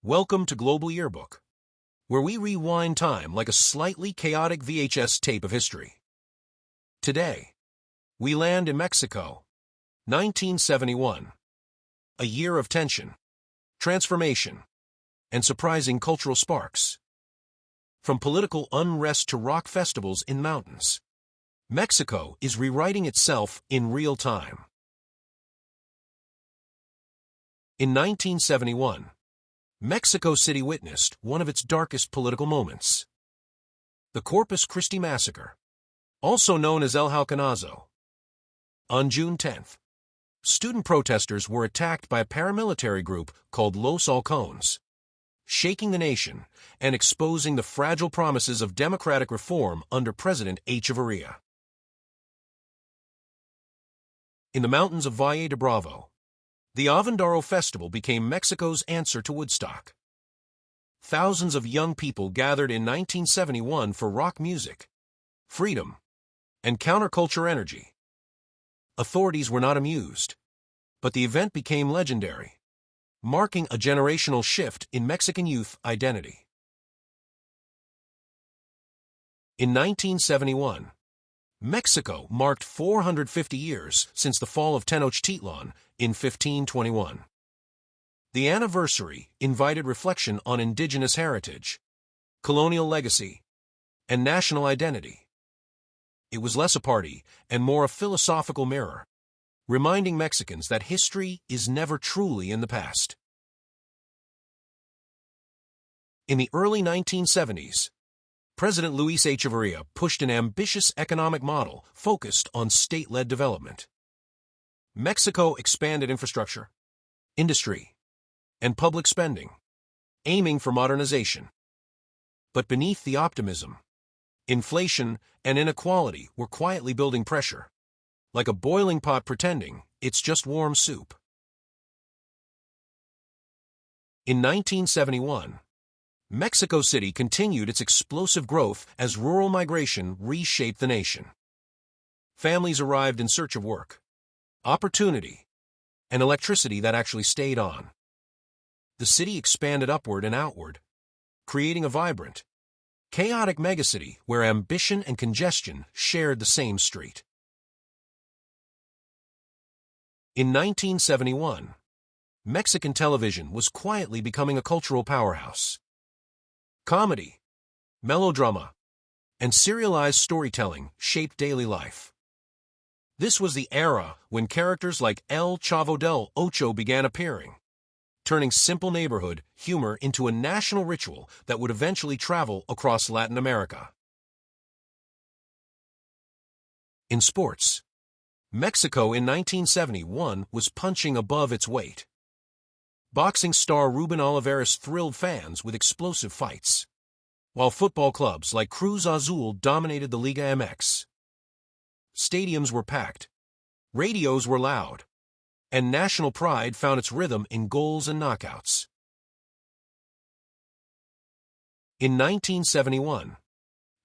Welcome to Global Yearbook, where we rewind time like a slightly chaotic VHS tape of history. Today, we land in Mexico, 1971, a year of tension, transformation, and surprising cultural sparks. From political unrest to rock festivals in mountains, Mexico is rewriting itself in real time. In 1971, Mexico City witnessed one of its darkest political moments. The Corpus Christi Massacre, also known as El Halconazo. On June 10th, student protesters were attacked by a paramilitary group called Los Halcones, shaking the nation and exposing the fragile promises of democratic reform under President Echeverría. In the mountains of Valle de Bravo, the Avándaro Festival became Mexico's answer to Woodstock. Thousands of young people gathered in 1971 for rock music, freedom, and counterculture energy. Authorities were not amused, but the event became legendary, marking a generational shift in Mexican youth identity. In 1971, Mexico marked 450 years since the fall of Tenochtitlan in 1521. The anniversary invited reflection on indigenous heritage, colonial legacy, and national identity. It was less a party and more a philosophical mirror, reminding Mexicans that history is never truly in the past. In the early 1970s, President Luis Echeverría pushed an ambitious economic model focused on state-led development. Mexico expanded infrastructure, industry, and public spending, aiming for modernization. But beneath the optimism, inflation and inequality were quietly building pressure, like a boiling pot pretending it's just warm soup. In 1971, Mexico City continued its explosive growth as rural migration reshaped the nation. Families arrived in search of work, opportunity, and electricity that actually stayed on. The city expanded upward and outward, creating a vibrant, chaotic megacity where ambition and congestion shared the same street. In 1971, Mexican television was quietly becoming a cultural powerhouse. Comedy, melodrama, and serialized storytelling shaped daily life. This was the era when characters like El Chavo del Ocho began appearing, turning simple neighborhood humor into a national ritual that would eventually travel across Latin America. In sports, Mexico in 1971 was punching above its weight. Boxing star Ruben Olivares thrilled fans with explosive fights, while football clubs like Cruz Azul dominated the Liga MX. Stadiums were packed, radios were loud, and national pride found its rhythm in goals and knockouts. In 1971,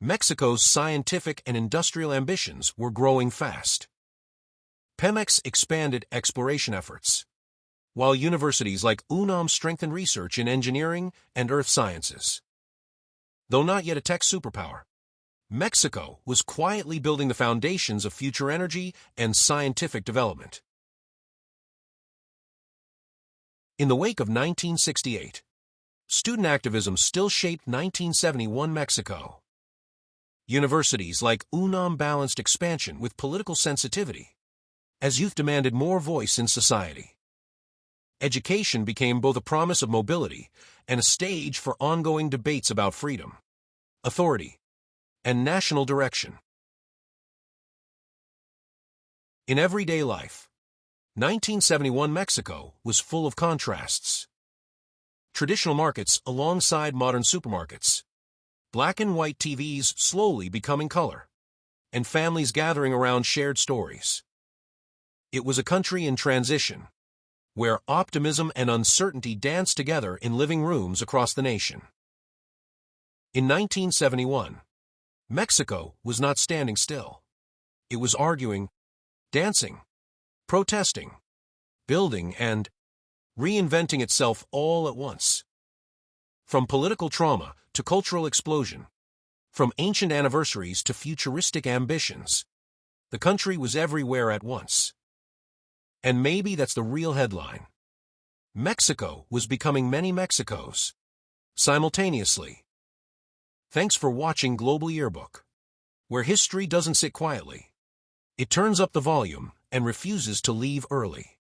Mexico's scientific and industrial ambitions were growing fast. Pemex expanded exploration efforts, while universities like UNAM strengthened research in engineering and earth sciences. Though not yet a tech superpower, Mexico was quietly building the foundations of future energy and scientific development. In the wake of 1968, student activism still shaped 1971 Mexico. Universities like UNAM balanced expansion with political sensitivity, as youth demanded more voice in society. Education became both a promise of mobility and a stage for ongoing debates about freedom, authority, and national direction. In everyday life, 1971 Mexico was full of contrasts. Traditional markets alongside modern supermarkets, black and white TVs slowly becoming color, and families gathering around shared stories. It was a country in transition, where optimism and uncertainty danced together in living rooms across the nation. In 1971, Mexico was not standing still. It was arguing, dancing, protesting, building, and reinventing itself all at once. From political trauma to cultural explosion. From ancient anniversaries to futuristic ambitions. The country was everywhere at once. And maybe that's the real headline. Mexico was becoming many Mexicos. Simultaneously. Thanks for watching Global Yearbook, where history doesn't sit quietly. It turns up the volume and refuses to leave early.